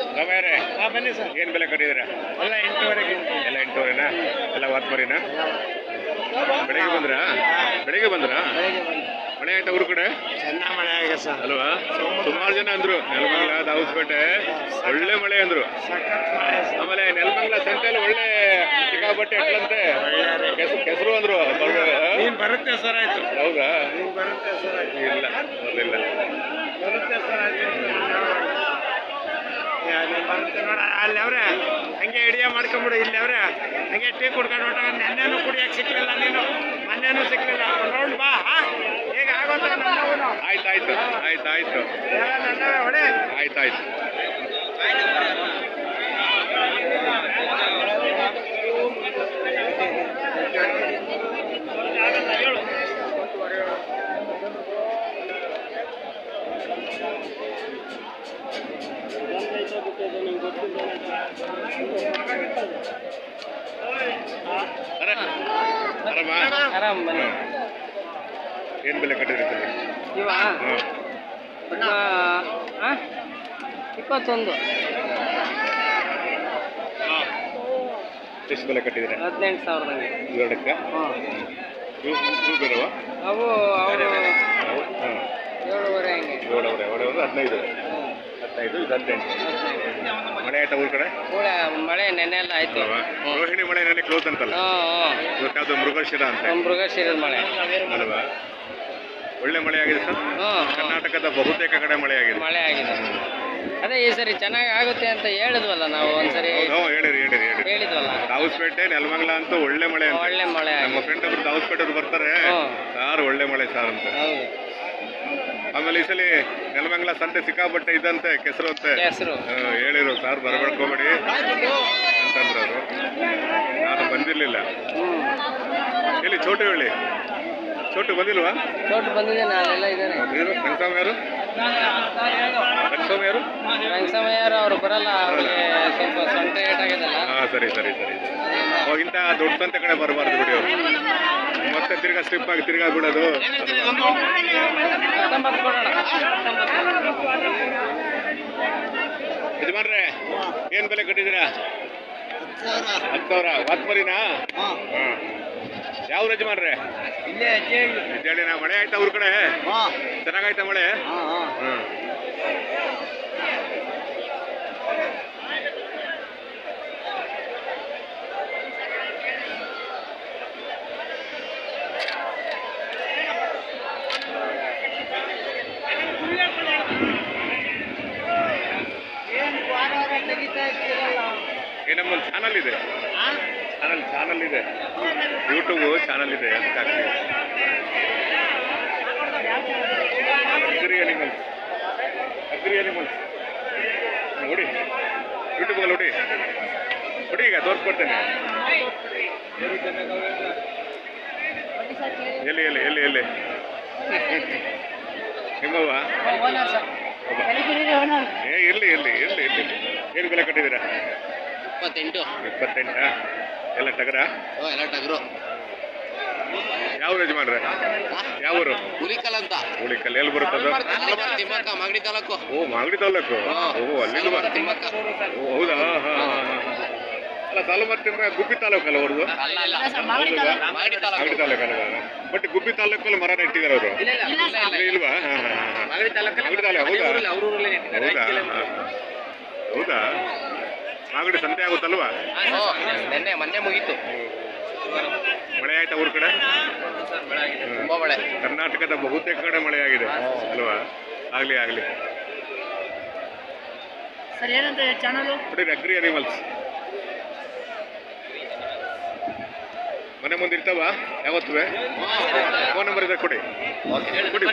ರಮೇರೆ ಬನ್ನಿ ಸರ್. ಏನು ಬೆಲೆ ಕಟ್ಟಿದ್ದೀರಾ? ಎಲ್ಲ 8ವರೆಗೆ. ಎಲ್ಲ 8ವರೆನಾ? ಎಲ್ಲ ವಾತ್ಮರಿನಾ? ಬೆಳಿಗ್ಗೆ ಬಂದ್ರಾ? ಬೆಳಿಗ್ಗೆ ಬಂದ್ರಾ? ಮಳೆ ಆಯ್ತಾ ಊರ ಕಡೆ? ಚೆನ್ನಾಗಿ ಮಳೆ ಆಗಿದೆ ಸರ್. ಅಲ್ವಾ? ಸುಮಾರು ಜನ ಅಂದ್ರು ನೆಲಮಂಗಲ ದಾವಸ್ಪೇಟೆ ಒಳ್ಳೆ ಮಳೆ ಅಂದ್ರು. ಆಮೇಲೆ ನೆಲಮಂಗಲ ಸಂತೆಯಲ್ಲಿ ಒಳ್ಳೆ ಸಿಕ್ಕಾಪಟ್ಟೆ ಎಟ್ಲಂತೆ ಕೆಸರು ಅಂದ್ರು. ನೀನ್ ಬರುತ್ತೆ ಸರ್ ಆಯ್ತು. ಹೌದಾ? ನೀನ್ ಬರುತ್ತೆ ಸರ್ ಆಯ್ತು. ಇಲ್ಲ ಬರ್ಲಿಲ್ಲ. ಬರುತ್ತೆ ಸರ್ ಆಯ್ತು. ಬರುತ್ತೆ ನೋಡ ಅಲ್ಲಿ ಅವ್ರೆ ಹಂಗೆ ಹಿಡಿಯ ಮಾಡ್ಕೊಂಬಿಡು. ಇಲ್ಲಿ ಅವ್ರೆ ಹಂಗೆ ಟೀ ಕುಡ್ಕೊಂಡು ಹೊಟ್ಟ. ನೆನ್ನೆನೂ ಕುಡಿಯಕ್ಕೆ ಸಿಕ್ಲಿಲ್ಲ, ನೀನು ಮೊನ್ನೆನೂ ಸಿಕ್ಲಿಲ್ಲ. ರೌಂಡ್ ಬಾ. ಈಗ ಆಗೋತ ನನ್ನವನು. ಆಯ್ತಾಯ್ತು ಆಯ್ತಾಯ್ತು ನನ್ನವೇ ಹೊಡೆ. ಆಯ್ತಾಯ್ತು. ಏನ್ ಬೆಲೆ ಕಟ್ಟಿದ್ರೆ ಇವ 21 ಎಷ್ಟು ಬೆಲೆ ಕಟ್ಟಿದ್ರೆ? 18,000 ಇವೆರಡಕ್ಕೆ ಇವು ಬೇರೆವಾ? ಅವು ಅವರು 7.5 ಹಂಗೆ. 7 ಒಂದು 15 ಇದು 18. ಮಳೆ ಆಯ್ತಾ ಊರ ಕಡೆ? ಮಳೆ ನೆನ್ನೆ ಎಲ್ಲ ಆಯ್ತು. ರೋಹಿಣಿ ಮಳೆ ನೆನ್ನೆ ಕ್ಲೋಸ್ ಅಂತಲ್ಲ, ಇವತ್ತು ಮೃಗಶಿರ ಅಂತ. ಮೃಗಶಿರದ ಮಳೆ ಅಲ್ವಾ? ಒಳ್ಳೆ ಮಳೆ ಆಗಿದೆ ಸರ್. ಕರ್ನಾಟಕದ ಬಹುತೇಕ ಕಡೆ ಮಳೆ ಆಗಿದೆ. ಅದೇ ಈ ಸರಿ ಚೆನ್ನಾಗಿ ಆಗುತ್ತೆ ಅಂತ ಹೇಳಿದ್ವಲ್ಲ ನಾವು ಒಂದ್ಸರಿ. ಹೇಳಿದ್ವಲ್ಲ ದಾವಸ್ಪೇಟೆ ನೆಲಮಂಗಲ ಅಂತೂ ಒಳ್ಳೆ ಮಳೆ. ನಮ್ಮ ಫ್ರೆಂಡ್ ಒಬ್ರು ದಾವಸ್ಪೇಟೆ ಅವ್ರು ಬರ್ತಾರೆ, ಸಾರ್ ಒಳ್ಳೆ ಮಳೆ ಸಾರ್ ಅಂತ. ಆಮೇಲೆ ಈ ಸಲ ನೆಲಮಂಗಲ ಸಂತೆ ಸಿಕ್ಕಾಪಟ್ಟೆ ಇದಂತೆ ಕೆಸರು ಅಂತೆ ಹೇಳಿರು. ಸಾರ್ ಬರಬೇಡ್ಕೋಬೇಡಿ ಅಂತಂದ್ರು ಅವರು. ನಾನು ಬಂದಿರ್ಲಿಲ್ಲ. ಎಲ್ಲಿ ಚೋಟು ಹೇಳಿ? ಚೋಟು ಬಂದಿಲ್ವಾ? ಚೋಟು ಬಂದಿದೆ, ನಾನೆಲ್ಲ ಇದ್ದೇನೆ. ರಂಗಸ್ವಾಮಿ ಯಾರು? ರಂಗಸ್ವಾಮಿ ಯಾರು? ರಂಗಸ್ವಾಮಿ ಯಾರು? ಅವ್ರು ಬರಲ್ಲ, ಅವ್ರಿಗೆ ಸ್ವಲ್ಪ ಸೊಂಟ ಏಟಾಗಿದೆಲ್ಲ. ಸರಿ ಸರಿ ಸರಿ. ಇಂಥ ದೊಡ್ಡ ಸಂತೆ ಕಡೆ ಬರಬಾರ್ದು ಬಿಡಿ ಅವರು. ಮತ್ತೆ ತಿರ್ಗಾ ಸ್ಟ್ರಿಪ್ ಆಗಿ ತಿರ್ಗಾ ಬಿಡೋದು. ಯಜಮಾನ್ರೆ ಏನ್ ಬೆಲೆ ಕಟ್ಟಿದ್ದೀರಾ? 10,000 ವಾತ್ಮರಿನಾ? ಯಾವ ಯಜಮಾನ್ರೆ? ಹೇಳಿನ ಮಳೆ ಆಯ್ತಾ ಊರ ಕಡೆ? ಚೆನ್ನಾಗಾಯ್ತಾ ಮಳೆ? ನಮ್ಮೊಂದು ಚಾನಲ್ ಇದೆ, ಚಾನಲ್ ಇದೆ, ಯೂಟ್ಯೂಬ್ ಚಾನಲ್ ಇದೆ. ಅಗ್ರಿ ಅನಿಮಲ್ಸ್ ನೋಡಿ, ಯೂಟ್ಯೂಬಲ್ಲಿ ನೋಡಿ ಈಗ ತೋರಿಸ್ಕೊಡ್ತೇನೆ. ಎಲ್ಲಿ ಎಲ್ಲಿ ಎಲ್ಲಿ ಎಲ್ಲಿ ನಿಮ್ಮವ್ವ? ಇರ್ಲಿ ಇರ್ಲಿ ಇರ್ಲಿ ಇರ್ಲಿ. ಏನು ಬೆಲೆ ಕಟ್ಟಿದ್ದೀರಾ? 28. ಎಲ್ಲ ಟಗರ? ಎಲ್ಲ ಟಗರು. ಯಾವ ಯಜಮಾನ್ರೆ? ಯಾವ ಊರು? ಹುಲಿಕಲ್ ಅಂತ. ಹುಲಿಕಲ್ ಎಲ್ಲಿ ಬರುತ್ತದು? ತಿಮ್ಮಕ್ಕ, ಮಾಗಡಿ ತಾಲೂಕು. ಓ ಮಾಗಡಿ ತಾಲೂಕು. ಅಲ್ಲಿಲ್ವಾ? ಹೌದಾ? ಅಲ್ಲ ಸಾಲುಮರ ತಿಮ್ಮ ಗುಬ್ಬಿ ತಾಲೂಕಲ್ಲ ಅವ್ರದ್ದು? ಮಾಗಡಿ ತಾಲೂಕಲ್ಲ. ಬಟ್ ಗುಬ್ಬಿ ತಾಲೂಕಲ್ಲಿ ಮರ ನೆಟ್ಟಿದ್ದಾರೆ ಅವರು, ಇಲ್ವಾ? ಮಾಗಡಿ ತಾಲೂಕು. ಹೌದಾ? ಮಾಗಡಿ ಸಂತೆ ಆಗುತ್ತಲ್ವಾ? ಮೊನ್ನೆ ಮುಗೀತು. ಮಳೆ ಆಯ್ತಾ ಊರ ಕಡೆ? ತುಂಬಾ ಮಳೆ. ಕರ್ನಾಟಕದ ಬಹುತೇಕ ಕಡೆ ಮಳೆ ಆಗಿದೆ ಅಲ್ವಾ? ಆಗ್ಲಿ. ಸರ್ ಏನಂತ ಚಾನಲ್? Agri animals. ಮನೆ ಮುಂದೆ ಇರ್ತಾವ ಯಾವತ್ತು? ಫೋನ್ ನಂಬರ್ ಇದೆ ಕೊಡಿ.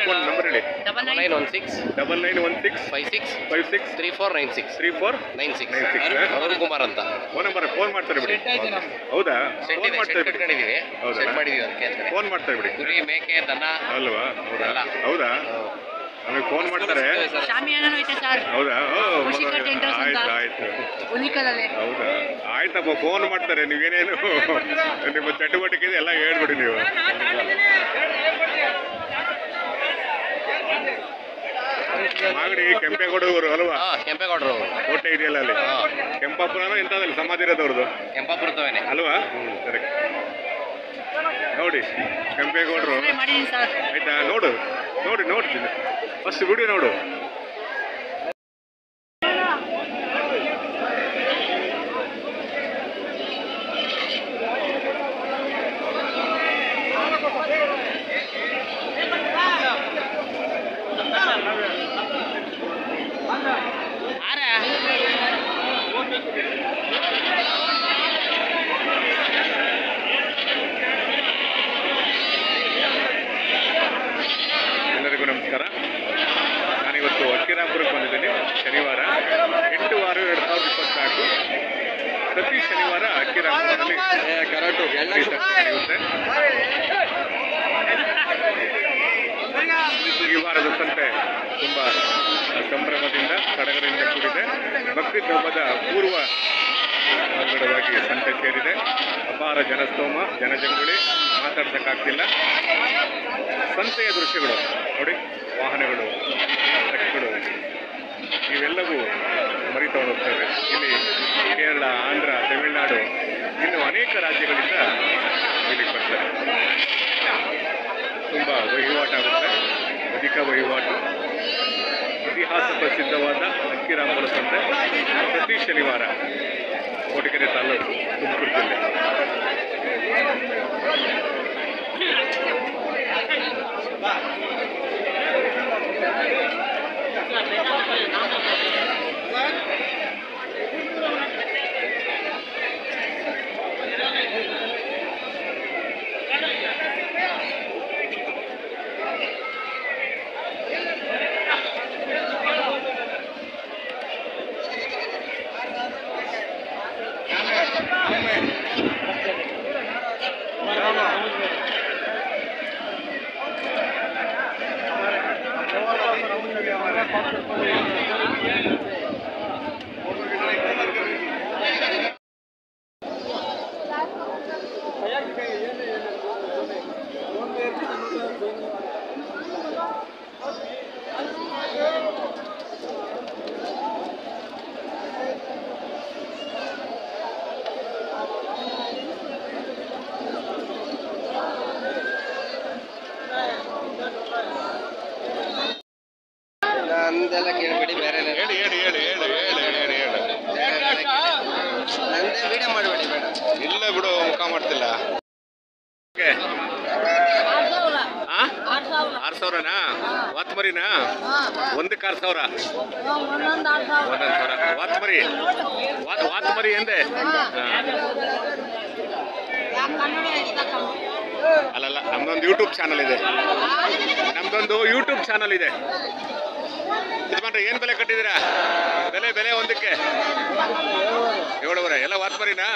ಫೋನ್ ನಂಬರ್ ಹೇಳಿ. 9916 56 3496 ಅರುಣ್ ಕುಮಾರ್ ಅಂತ. ಫೋನ್ ನಂಬರ್ ಫೋನ್ ಮಾಡ್ತಾರೆ ಬಿಡಿ. ಹೌದಾ? ಫೋನ್ ಮಾಡ್ತಾರೆ ಬಿಡಿ. ಕುರಿ, ಮೇಕೆ, ದನ ಅಲ್ವಾ? ಹೌದಾ? ನಮಗೆ ಫೋನ್ ಮಾಡ್ತಾರೆ. ಹೌದಾ? ಆಯ್ತು. ಹೌದಾ? ಆಯ್ತಪ್ಪ, ಫೋನ್ ಮಾಡ್ತಾರೆ. ನೀವೇನೇನು ನಿಮ್ಮ ಚಟುವಟಿಕೆ ಇದೆ ಎಲ್ಲ ಹೇಳ್ಬಿಡಿ ನೀವು. ಮಾಗಡಿ ಕೆಂಪೇಗೌಡರು ಅಲ್ವಾ? ಕೆಂಪೇಗೌಡರು. ಕೋಟೆ ಸಂತೆ ಇದೆಯಲ್ಲ ಅಲ್ಲಿ ಕೆಂಪಾಪುರನೋ ಎಂತದಲ್ಲಿ ಸಮಾಧಿ ಇರೋದವ್ರದ್ದು ಕೆಂಪಾಪುರದವೇನೆ ಅಲ್ವಾ ಕರೆಕ್ಟ್ ನೋಡಿ ಕೆಂಪೇಗೌಡರು ಆಯ್ತಾ ನೋಡ್ತೀನಿ ಫಸ್ಟ್ ವಿಡಿಯೋ ನೋಡು ಎಲ್ಲರಿಗೂ ನಮಸ್ಕಾರ. ನಾನಿವತ್ತು ಅಕ್ಕಿರಾಂಪುರಕ್ಕೆ ಬಂದಿದ್ದೀನಿ. ಶನಿವಾರ 8/6/2024 ಪ್ರತಿ ಶನಿವಾರ ಅಕ್ಕಿರಾಂಪುರದಲ್ಲಿ ನಡೆಯುತ್ತೆ. ಈ ವಾರದ ಸಂತೆ ತುಂಬ ಸಂಭ್ರಮದಿಂದ ಸಡಗರದಿಂದ ಕೂಡಿದೆ. ಬಕ್ರೀದ್ ಹಬ್ಬದ ಪೂರ್ವ ಅಂಗಡವಾಗಿ ಸಂತೆ ಸೇರಿದೆ. ಅಪಾರ ಜನಸ್ತೋಮ ಜನಜಂಗುಳಿ ಮಾತಾಡ್ಸೋಕ್ಕಾಗ್ತಿಲ್ಲ. ಸಂತೆಯ ದೃಶ್ಯಗಳು ನೋಡಿ, ವಾಹನಗಳು ಟ್ರಕ್ಗಳು ಇವೆಲ್ಲವೂ ಮರಿತಾ ಹೋಗ್ತವೆ. ಇಲ್ಲಿ ಕೇರಳ, ಆಂಧ್ರ, ತಮಿಳುನಾಡು ಇನ್ನು ಅನೇಕ ರಾಜ್ಯಗಳಿಂದ ಇಲ್ಲಿಗೆ ಬರ್ತಾರೆ. ತುಂಬ ವಹಿವಾಟಾಗುತ್ತೆ, ಅಧಿಕ ವಹಿವಾಟು. ಇತಿಹಾಸ ಪ್ರಸಿದ್ಧವಾದ ಅಕ್ಕಿರಾಂಪುರ ಸಂತೆ ಪ್ರತಿ ಶನಿವಾರ ಕೋಟಗೆರೆ ತಾಲೂಕು, ತುಮಕೂರು ಜಿಲ್ಲೆ. ನಂದೆಲ್ಲ ಕೇಳ್ಬೇಡಿ, ಬೇರೆ ಹೇಳಿ ನಂದೇ ವಿಡಿಯೋ ಮಾಡಬೇಡಿ, ಬೇಡ. ಇಲ್ಲ ಬಿಡು, ಮುಖ ಮಾಡ್ತಿಲ್ಲ. 6,000ನಾ? ವಾತ್ಮರಿನಾ? ಒಂದಕ್ಕೆ 6,000, ಒಂದೊಂದು 1,000 ವಾತ್ಮರಿ ಎಂದೆ. ಅಲ್ಲಲ್ಲ, ನಮ್ದೊಂದು ಯೂಟ್ಯೂಬ್ ಚಾನಲ್ ಇದೆ. ಯಜಮಾನ್ರೆ, ಏನು ಬೆಲೆ ಕಟ್ಟಿದ್ದೀರಾ? ಬೆಲೆ ಒಂದಕ್ಕೆ 7,500. ಎಲ್ಲ ವಾತ್ಮರಿನಾ?